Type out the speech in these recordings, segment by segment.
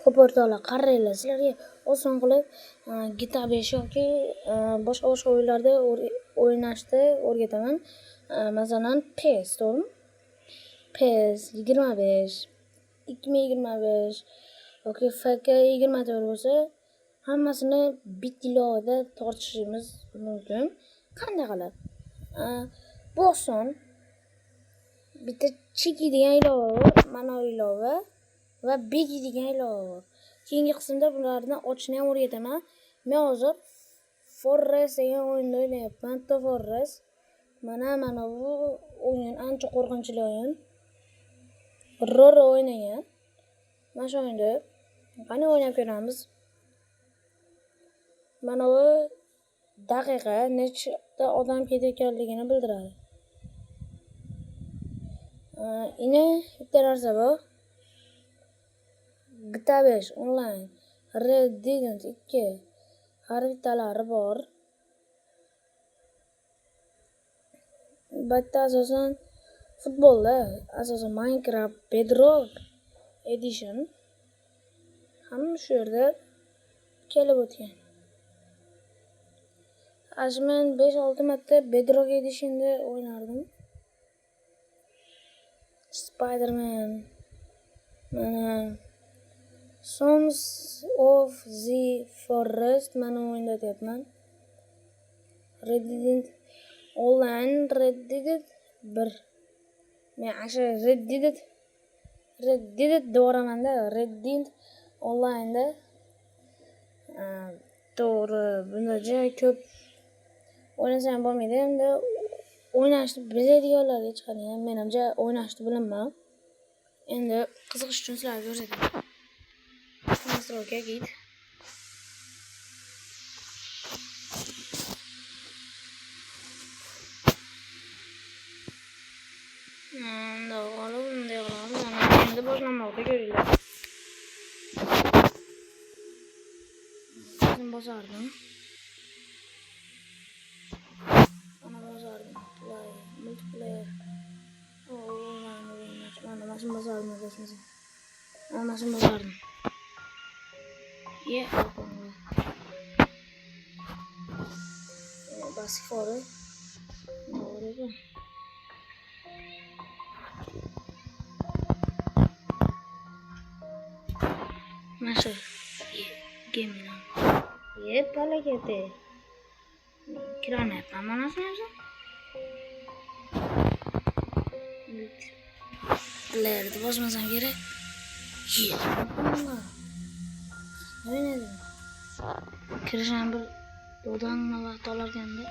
Ko'p o'rtoqlar, qaranglar, sizlarga oson qilib GTA 5 yoki boshqa o'yinlarda o'ynashni o'rgataman. Masalan, PES, to'g'rimi? PES 25, 2025 yoki FK 24 bo'lsa, hammasini bitta ilovada tortishimiz mumkin. Qanday qilib? Bu oson. Bitta cheki degan ilova bor, mana bu ilova va begi degan ilova bor. Keyingi qismda bularni ochishni ham o'rgataman. Men hozir Forest degan o'yinni o'ynayapman. To Forest. Mana bu o'yin ancha qo'rqinchli o'yin. Roro o'ynagan. Mana shu o'yinda qani o'ynab ko'ramiz. Mana bu daqiqa nechta odam ketayotganligini bildiradi. Ine bitta narsa bor. GTA 5 online, Red Dead 2 xaritalari bor. Bitta asosan futbolda, asosan Minecraft Bedrock Edition ham shu yerda kelib o'tgan. Men 5-6 marta Bedrock Editionda o'ynardim. Spider-Man, mana Sons of the Forest mana o'ynda deyapman. Red Dead Online, Red Dead 1. Men asha Red Dead do'ramanda, Red Dead Online'da to'g'ri, bunda juda ko'p o'ynasam bo'lmaydi. Endi o'ynashni biladiganlarga chiqaring. Menimcha o'ynashni bilaman. Endi qiziqish uchun sizlarga ko'rsataman. Настройка git. Endi boshlamoqda ko'ringlar. Men bosardim. Mana bosardim. Play, multiplayer. Mana mashin bosardim desam. Mana mashin bosardim. Ye, bas yuqori. To'g'ri. Mana gaming. Ye, palakete. Kiranyapman mana shunisi. Playerni bosmasam kerak. Ye. O'ynaydi. Kirisham bir dodangni vaqt olarganda.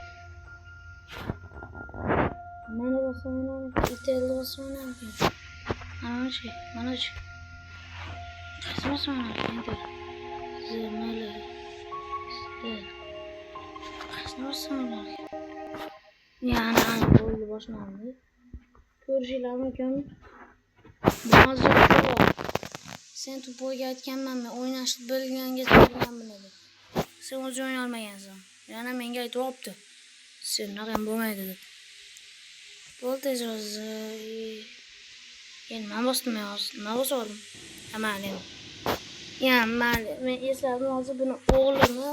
Mana bosmana, itelni bosmana. Mana shu. Bosmana, enter. Zimali. Bosmana. Yani bo'ldi boshlandi. Ko'rishinglar mumkin. Hozir sen tupoyga aytganman, men o'ynashni bilganga to'g'ridan biladi. Sen o'zing o'ynay olmagansan. Yana menga aytibdi. Sen naqam bo'lmaydi deb. Bo'ldi o'zi. Endi men bosdim hozir. Nima bosardim? Mayli. Mayli. Men esladim hozir buni o'g'limi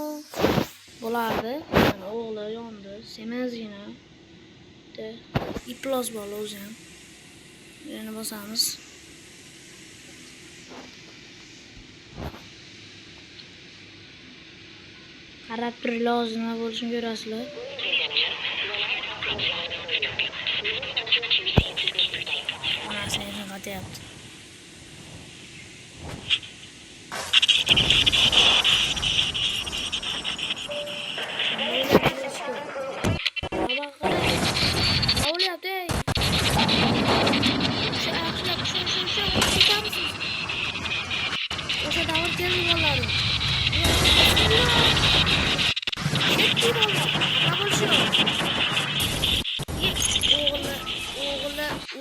bo'lardi. Mana o'g'li yondi. Semizgina. Iplos bor o'zi ham. Yana bosamiz. Qarab turinglar, hozir nima bo'lishini ko'rasizlar. Mana seni qatyapti.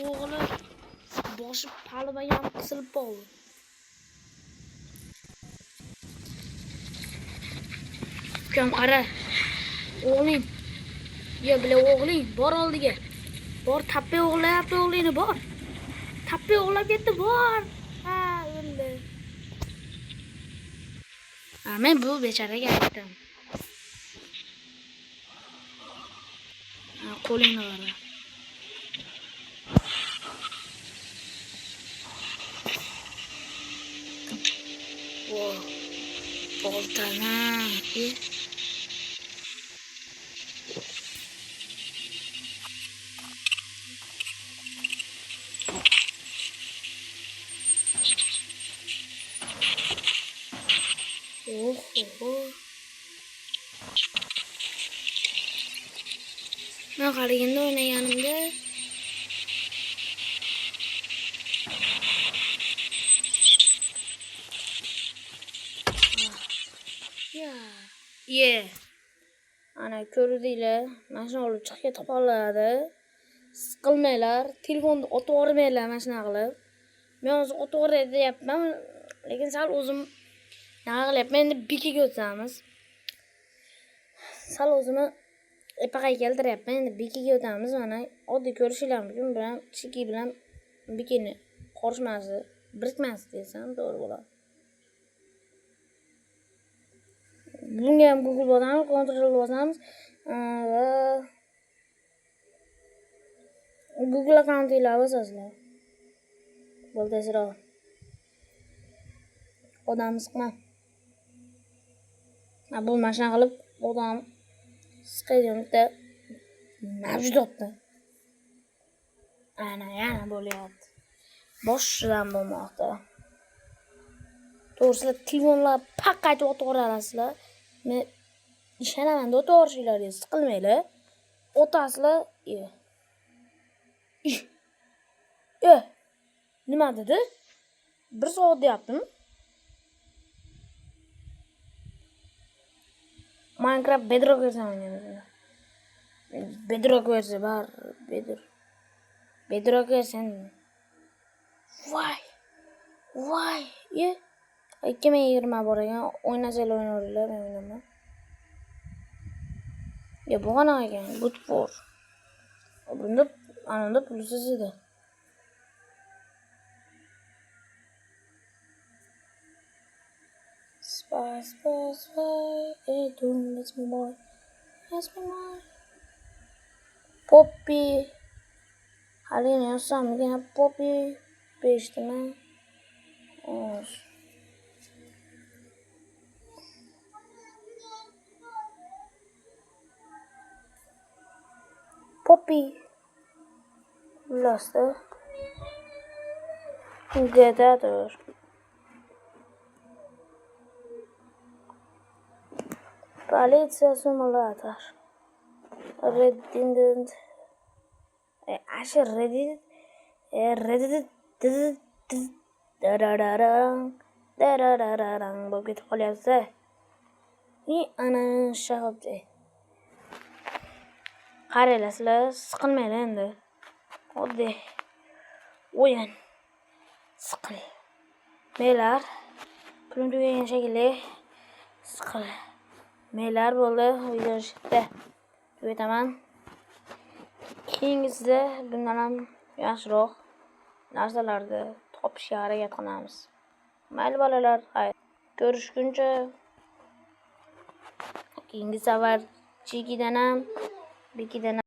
O'g'li boshi palvaga qisilib qoldi. Ukam qara. O'g'ling. Ye bila o'g'ling bor oldiga. Bor tappa o'g'layapti o'g'lingni bor. Tappa o'g'lab ketdi bor. Ha, o'ldi. Men bu bechoraga aytdim. Qo'lingni qara. Wow. Boltani. Men qaraganda o'ynaganimda ana ko'rdinglar, mashina olib chiqib topoladi. Siqilmanglar, telefonni otib yubormanglar mashina qilib. Men hozir otib yuboray deyapman, lekin sal o'zim nima qilyapman, endi bekiga o'tamiz. Sal o'zimni epaqaga keltiryapman, endi bekiga o'tamiz. Mana oddiy ko'rishinglar mumkin, bilan chiki bilan bekini qorishmasi, birikmasi desam to'g'ri bo'ladi. Bunga ham Google bosamiz, Ctrl bosamiz va Google akkauntinglarni bosasizlar. Bo'ldi-sirov. Odam siqma. Bu mashina qilib odam siqayotda mavjudotda. Ana yana bo'lyapti. Boshidan bo'lmoqda. To'g'risi telefonlar paqqat o'tib yuborasizlar. Men ishonaman, o'tib yuborishinglarga siqilmanglar. O'tasizlar. Nima dedi? 1 soat deyaptimi? Minecraft Bedrock versiyasi o'ynaymiz. Bedrock versiyasi bor, Bedrock versiyasi. Voy. 2020 bor ekan, o'ynasanglar o'ynaveringlar, men o'ynamayman. Bu qanaqa ekan? Bootfor. Bunda ananda pulsiz edi. Spy, don't let me boy. Ask me more. Poppy. Halini yazsam, yana Poppy 5 dimi? Poppy. Last. Gladiator. Politsiya simulator. Reddit. Bo'lib ketib qolyapti. Ana shahobdi. Qaranglar, sizlar siqilmanglar endi. Oddiy o'yin. Siqil. Meylar. Pulim tugagan shekilli. Siqil. Meylar bo'ldi. Video chiqdi. Tugataman. Keyingisida bundan ham yaxshiroq narsalarni topishga harakat qilamiz. Mayli bolalar, ko'rishguncha. Keyingi safar chekidan ham, bekidan ham